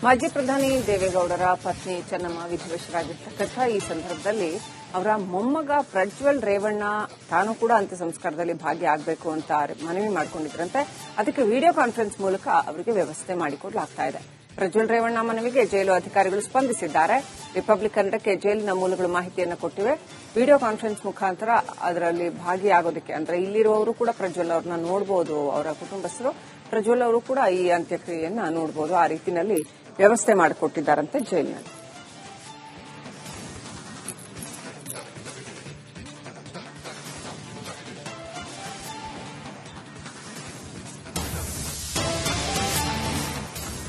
ಮಾಜಿ ಪ್ರಧಾನಿ ದೇವೇಗೌಡರ ಪತ್ನಿ ಚೆನ್ನಮ್ಮ ವಿಧಿವಶರಾಗಿರ್ತಕ್ಕಂಥ ಈ ಸಂದರ್ಭದಲ್ಲಿ ಅವರ ಮೊಮ್ಮಗ ಪ್ರಜ್ವಲ್ ರೇವಣ್ಣ ತಾನು ಕೂಡ ಅಂತ್ಯ ಸಂಸ್ಕಾರದಲ್ಲಿ ಭಾಗಿಯಾಗಬೇಕು ಅಂತ ಮನವಿ ಮಾಡಿಕೊಂಡಿದ್ರಂತೆ. ಅದಕ್ಕೆ ವಿಡಿಯೋ ಕಾನ್ಫರೆನ್ಸ್ ಮೂಲಕ ಅವರಿಗೆ ವ್ಯವಸ್ಥೆ ಮಾಡಿಕೊಡಲಾಗ್ತಾ ಇದೆ. ಪ್ರಜ್ವಲ್ ರೇವಣ್ಣ ಮನವಿಗೆ ಜೈಲು ಅಧಿಕಾರಿಗಳು ಸ್ಪಂದಿಸಿದ್ದಾರೆ. ರಿಪಬ್ಲಿಕ್ ಕನ್ನಡಕ್ಕೆ ಜೈಲಿನ ಮೂಲಗಳು ಮಾಹಿತಿಯನ್ನು ಕೊಟ್ಟಿವೆ. ವಿಡಿಯೋ ಕಾನ್ಫರೆನ್ಸ್ ಮುಖಾಂತರ ಅದರಲ್ಲಿ ಭಾಗಿಯಾಗೋದಕ್ಕೆ ಅಂದ್ರೆ ಇಲ್ಲಿರುವವರು ಕೂಡ ಪ್ರಜ್ವಲ್ ಅವರನ್ನ ನೋಡಬಹುದು, ಅವರ ಕುಟುಂಬಸ್ಥರು ಪ್ರಜ್ವಲ್ ಅವರು ಕೂಡ ಈ ಅಂತ್ಯಕ್ರಿಯೆಯನ್ನ ನೋಡಬಹುದು. ಆ ರೀತಿಯಲ್ಲಿ ವ್ಯವಸ್ಥೆ ಮಾಡಿಕೊಟ್ಟಿದ್ದಾರಂತೆ ಜೈಲಿನಲ್ಲಿ.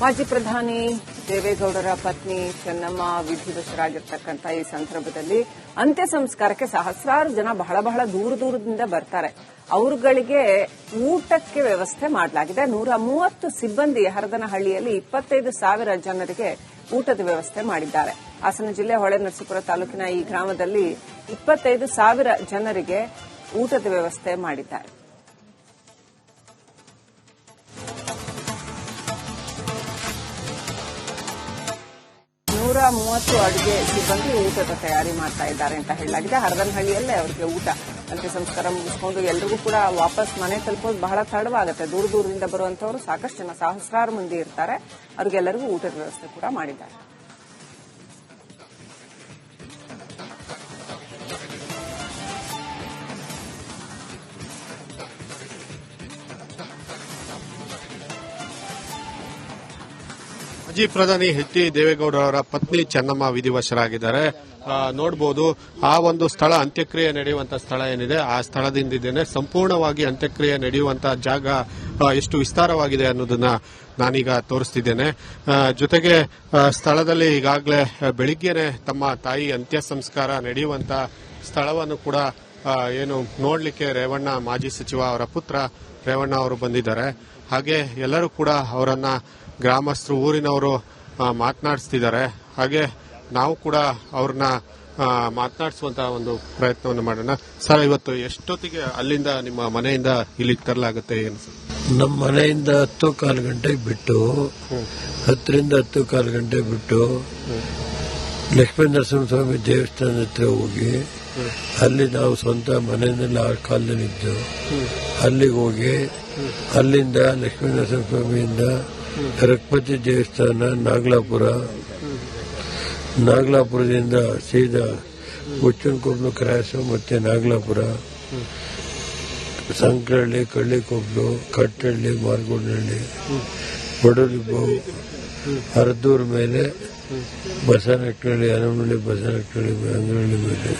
ಮಾಜಿ ಪ್ರಧಾನಿ ದೇವೇಗೌಡರ ಪತ್ನಿ ಚೆನ್ನಮ್ಮ ವಿಧಿವಶರಾಗಿರ್ತಕ್ಕಂಥ ಈ ಸಂದರ್ಭದಲ್ಲಿ ಅಂತ್ಯ ಸಂಸ್ಕಾರಕ್ಕೆ ಸಹಸ್ರಾರು ಜನ ಬಹಳ ದೂರದಿಂದ ಬರ್ತಾರೆ. ಅವರುಗಳಿಗೆ ಊಟಕ್ಕೆ ವ್ಯವಸ್ಥೆ ಮಾಡಲಾಗಿದೆ. 130 ಸಿಬ್ಬಂದಿ ಹರದನಹಳ್ಳಿಯಲ್ಲಿ 25,000 ಜನರಿಗೆ ಊಟದ ವ್ಯವಸ್ಥೆ ಮಾಡಿದ್ದಾರೆ. ಹಾಸನ ಜಿಲ್ಲೆ ಹೊಳೆನರಸೀಪುರ ತಾಲೂಕಿನ ಈ ಗ್ರಾಮದಲ್ಲಿ 25,000 ಜನರಿಗೆ ಊಟದ ವ್ಯವಸ್ಥೆ ಮಾಡಿದ್ದಾರೆ. 130 ಅಡುಗೆ ಸಿಬ್ಬಂದಿ ಊಟದ ತಯಾರಿ ಮಾಡ್ತಾ ಇದ್ದಾರೆ ಅಂತ ಹೇಳಲಾಗಿದೆ. ಹರದನಹಳ್ಳಿಯಲ್ಲೇ ಅವರಿಗೆ ಊಟ ಅಂತ್ಯ ಸಂಸ್ಕಾರ ಮುಗಿಸಿಕೊಂಡು ಎಲ್ರಿಗೂ ಕೂಡ ವಾಪಸ್ ಮನೆ ತಲುಪೋದು ಬಹಳ ತಡವಾಗುತ್ತೆ. ದೂರದಿಂದ ಬರುವಂತವರು ಸಾಕಷ್ಟು ಜನ, ಸಹಸ್ರಾರು ಮಂದಿ ಇರ್ತಾರೆ. ಅವರಿಗೆಲ್ಲರಿಗೂ ಊಟದ ವ್ಯವಸ್ಥೆ ಕೂಡ ಮಾಡಿದ್ದಾರೆ. ಮಾಜಿ ಪ್ರಧಾನಿ ಎಚ್ ಡಿ ದೇವೇಗೌಡ ಅವರ ಪತ್ನಿ ಚೆನ್ನಮ್ಮ ವಿಧಿವಶರಾಗಿದ್ದಾರೆ. ನೋಡಬಹುದು ಆ ಒಂದು ಸ್ಥಳ, ಅಂತ್ಯಕ್ರಿಯೆ ನಡೆಯುವಂತಹ ಸ್ಥಳ ಏನಿದೆ ಆ ಸ್ಥಳದಿಂದಿದ್ದೇನೆ. ಸಂಪೂರ್ಣವಾಗಿ ಅಂತ್ಯಕ್ರಿಯೆ ನಡೆಯುವಂತಹ ಜಾಗ ಎಷ್ಟು ವಿಸ್ತಾರವಾಗಿದೆ ಅನ್ನೋದನ್ನ ನಾನೀಗ ತೋರಿಸ್ತಿದ್ದೇನೆ. ಜೊತೆಗೆ ಸ್ಥಳದಲ್ಲಿ ಈಗಾಗಲೇ ಬೆಳಿಗ್ಗೆನೆ ತಮ್ಮ ತಾಯಿ ಅಂತ್ಯ ಸಂಸ್ಕಾರ ನಡೆಯುವಂತಹ ಸ್ಥಳವನ್ನು ಕೂಡ ಏನು ನೋಡ್ಲಿಕ್ಕೆ ರೇವಣ್ಣ, ಮಾಜಿ ಸಚಿವ ಅವರ ಪುತ್ರ ರೇವಣ್ಣ ಅವರು ಬಂದಿದ್ದಾರೆ. ಹಾಗೆ ಎಲ್ಲರೂ ಕೂಡ ಅವರನ್ನ ಗ್ರಾಮಸ್ಥರು, ಊರಿನವರು ಮಾತನಾಡಿಸ್ತಿದ್ದಾರೆ. ಹಾಗೆ ನಾವು ಕೂಡ ಅವ್ರನ್ನ ಮಾತನಾಡಿಸುವಂತಹ ಒಂದು ಪ್ರಯತ್ನವನ್ನು ಮಾಡೋಣ. ಸರ್, ಇವತ್ತು ಎಷ್ಟೊತ್ತಿಗೆ ಅಲ್ಲಿಂದ ನಿಮ್ಮ ಮನೆಯಿಂದ ಇಲ್ಲಿಗೆ ತರಲಾಗುತ್ತೆ? ಏನು ಸರ್? ನಮ್ಮ ಮನೆಯಿಂದ 10-15 ಗಂಟೆಗೆ ಬಿಟ್ಟು 10ರಿಂದ 10-15 ಗಂಟೆ ಬಿಟ್ಟು ಲಕ್ಷ್ಮೀ ನರಸಿಂಹಸ್ವಾಮಿ ದೇವಸ್ಥಾನದ ಹತ್ರ ಹೋಗಿ ಅಲ್ಲಿ ನಾವು ಸ್ವಂತ ಮನೆಯಲ್ಲಿ ಆ ಕಾಲದಲ್ಲಿ ಇದ್ದು ಅಲ್ಲಿಗೆ ಹೋಗಿ ಅಲ್ಲಿಂದ ಲಕ್ಷ್ಮೀ ನರಸಿಂಹಸ್ವಾಮಿಯಿಂದ ರಘುಪತಿ ದೇವಸ್ಥಾನ, ನಾಗಲಾಪುರದಿಂದ ಸೀದಾ ಹುಚ್ಚನಕೊಬ್ಲು ಕ್ರಾಸು, ಮತ್ತೆ ನಾಗಲಾಪುರ, ಸಂಕ್ರಹಳ್ಳಿ, ಕಳ್ಳಿಕೊಬ್ಲು, ಕಟ್ಟಹಳ್ಳಿ, ಮಾರ್ಗೋಡ್ನಹಳ್ಳಿ, ಬಡಲಿಬ್ಬು, ಅರ್ದೂರ್ ಮೇಲೆ ಬಸವನಹಳ್ಳಿ, ಹನಮನಹಳ್ಳಿ, ಬಸವನಹಳ್ಳಿ, ಅಂಗನಹಳ್ಳಿ ಮೇಲೆ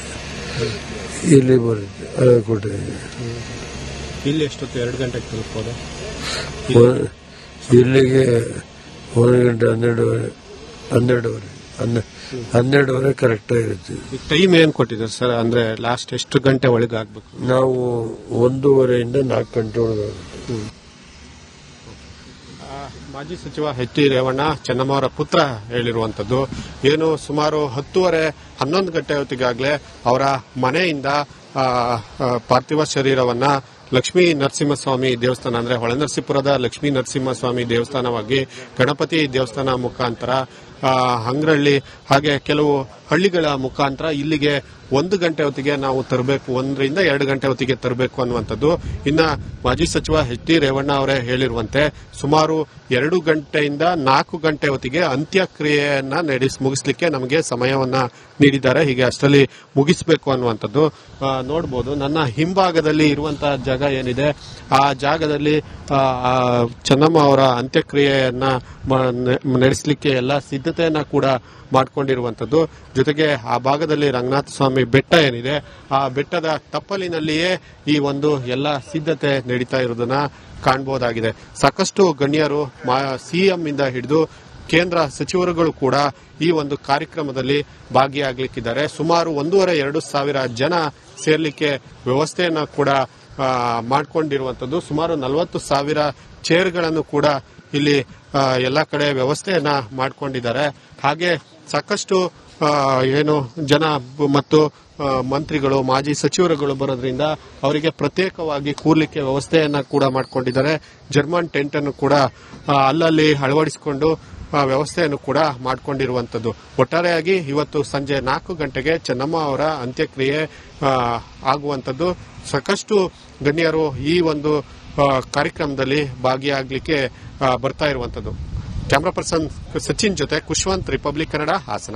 ಇಲ್ಲಿ ಬರುತ್ತೆ ಕೊಟ್ಟಿದ್ದೀನಿ. ಇಲ್ಲಿ ಎಷ್ಟೊತ್ತು? 2 ಗಂಟೆಗೆ ತಲುಪೋದು ಇಲ್ಲಿಗೆ 1 ಗಂಟೆ 12ವರೆ ಕರೆಕ್ಟ್ ಆಗಿರುತ್ತೆ. ಟೈಮ್ ಏನ್ ಕೊಟ್ಟಿದ್ದಾರೆ ಸರ್? ಅಂದ್ರೆ ಲಾಸ್ಟ್ ಎಷ್ಟು ಗಂಟೆ ಒಳಗೆ ಆಗ್ಬೇಕು? ನಾವು 1:30ರಿಂದ 4 ಗಂಟೆ ಒಳಗೆ. ಮಾಜಿ ಸಚಿವ ಎಚ್ ಡಿ ರೇವಣ್ಣ, ಚೆನ್ನಮ್ಮ ಅವರ ಪುತ್ರ ಹೇಳಿರುವಂತದ್ದು ಏನು, ಸುಮಾರು 10:30-11 ಗಂಟೆ ಹೊತ್ತಿಗಾಗಲೇ ಅವರ ಮನೆಯಿಂದ ಪಾರ್ಥಿವ ಶರೀರವನ್ನ ಲಕ್ಷ್ಮೀ ನರಸಿಂಹಸ್ವಾಮಿ ದೇವಸ್ಥಾನ, ಅಂದ್ರೆ ಹೊಳೆನರಸೀಪುರದ ಲಕ್ಷ್ಮೀ ನರಸಿಂಹಸ್ವಾಮಿ ದೇವಸ್ಥಾನವಾಗಿ ಗಣಪತಿ ದೇವಸ್ಥಾನ ಮುಖಾಂತರ ಹಂಗ್ರಹಳ್ಳಿ ಹಾಗೆ ಕೆಲವು ಹಳ್ಳಿಗಳ ಮುಖಾಂತರ ಇಲ್ಲಿಗೆ 1 ಗಂಟೆ ಹೊತ್ತಿಗೆ ನಾವು ತರಬೇಕು, 1ರಿಂದ 2 ಗಂಟೆ ಹೊತ್ತಿಗೆ ತರಬೇಕು ಅನ್ನುವಂಥದ್ದು. ಇನ್ನ ಮಾಜಿ ಸಚಿವ ಎಚ್ ಡಿ ರೇವಣ್ಣ ಅವರೇ ಹೇಳಿರುವಂತೆ ಸುಮಾರು 2 ಗಂಟೆಯಿಂದ 4 ಗಂಟೆ ಹೊತ್ತಿಗೆ ಅಂತ್ಯಕ್ರಿಯೆಯನ್ನ ಮುಗಿಸ್ಲಿಕ್ಕೆ ನಮಗೆ ಸಮಯವನ್ನ ನೀಡಿದ್ದಾರೆ. ಹೀಗೆ ಅಷ್ಟರಲ್ಲಿ ಮುಗಿಸಬೇಕು ಅನ್ನುವಂಥದ್ದು. ನೋಡಬಹುದು ನನ್ನ ಹಿಂಭಾಗದಲ್ಲಿ ಇರುವಂತಹ ಜಾಗ ಏನಿದೆ ಆ ಜಾಗದಲ್ಲಿ ಚೆನ್ನಮ್ಮ ಅವರ ಅಂತ್ಯಕ್ರಿಯೆಯನ್ನ ನಡೆಸಲಿಕ್ಕೆ ಎಲ್ಲ ಸಿದ್ಧತೆಯನ್ನ ಕೂಡ ಮಾಡಿಕೊಂಡಿರುವಂತದ್ದು. ಜೊತೆಗೆ ಆ ಭಾಗದಲ್ಲಿ ರಂಗನಾಥ ಸ್ವಾಮಿ ಬೆಟ್ಟ ಏನಿದೆ ಆ ಬೆಟ್ಟದ ತಪ್ಪಲಿನಲ್ಲಿಯೇ ಈ ಒಂದು ಎಲ್ಲ ಸಿದ್ಧತೆ ನಡೀತಾ ಇರೋದನ್ನ ಕಾಣಬಹುದಾಗಿದೆ. ಸಾಕಷ್ಟು ಗಣ್ಯರು ಸಿಎಂ ಇಂದ ಹಿಡಿದು ಕೇಂದ್ರ ಸಚಿವರುಗಳು ಕೂಡ ಈ ಒಂದು ಕಾರ್ಯಕ್ರಮದಲ್ಲಿ ಭಾಗಿಯಾಗಲಿಕ್ಕಿದ್ದಾರೆ. ಸುಮಾರು 1,500-2 ಸಾವಿರ ಜನ ಸೇರ್ಲಿಕ್ಕೆ ವ್ಯವಸ್ಥೆಯನ್ನ ಕೂಡ ಮಾಡಿಕೊಂಡಿರುವಂತದ್ದು. ಸುಮಾರು 40,000 ಚೇರ್ಗಳನ್ನು ಕೂಡ ಇಲ್ಲಿ ಎಲ್ಲ ಕಡೆ ವ್ಯವಸ್ಥೆಯನ್ನ ಮಾಡಿಕೊಂಡಿದ್ದಾರೆ. ಹಾಗೆ ಸಾಕಷ್ಟು ಏನು ಜನ ಮತ್ತು ಮಂತ್ರಿಗಳು, ಮಾಜಿ ಸಚಿವರುಗಳು ಬರೋದ್ರಿಂದ ಅವರಿಗೆ ಪ್ರತ್ಯೇಕವಾಗಿ ಕೂರ್ಲಿಕ್ಕೆ ವ್ಯವಸ್ಥೆಯನ್ನ ಕೂಡ ಮಾಡಿಕೊಂಡಿದ್ದಾರೆ. ಜರ್ಮನ್ ಟೆಂಟ್ ಅನ್ನು ಕೂಡ ಅಲ್ಲಲ್ಲಿ ಅಳವಡಿಸಿಕೊಂಡು ವ್ಯವಸ್ಥೆಯನ್ನು ಕೂಡ ಮಾಡಿಕೊಂಡಿರುವಂತದ್ದು. ಒಟ್ಟಾರೆಯಾಗಿ ಇವತ್ತು ಸಂಜೆ 4 ಗಂಟೆಗೆ ಚೆನ್ನಮ್ಮ ಅವರ ಅಂತ್ಯಕ್ರಿಯೆ ಆಗುವಂತದ್ದು. ಸಾಕಷ್ಟು ಗಣ್ಯರು ಈ ಒಂದು ಕಾರ್ಯಕ್ರಮದಲ್ಲಿ ಭಾಗಿಯಾಗಲಿಕ್ಕೆ ಬರ್ತಾ ಇರುವಂತದ್ದು. ಕ್ಯಾಮರಾ ಪರ್ಸನ್ ಸಚಿನ್ ಜೊತೆ ಕುಶ್ವಂತ್, ರಿಪಬ್ಲಿಕ್ ಕನ್ನಡ, ಹಾಸನ.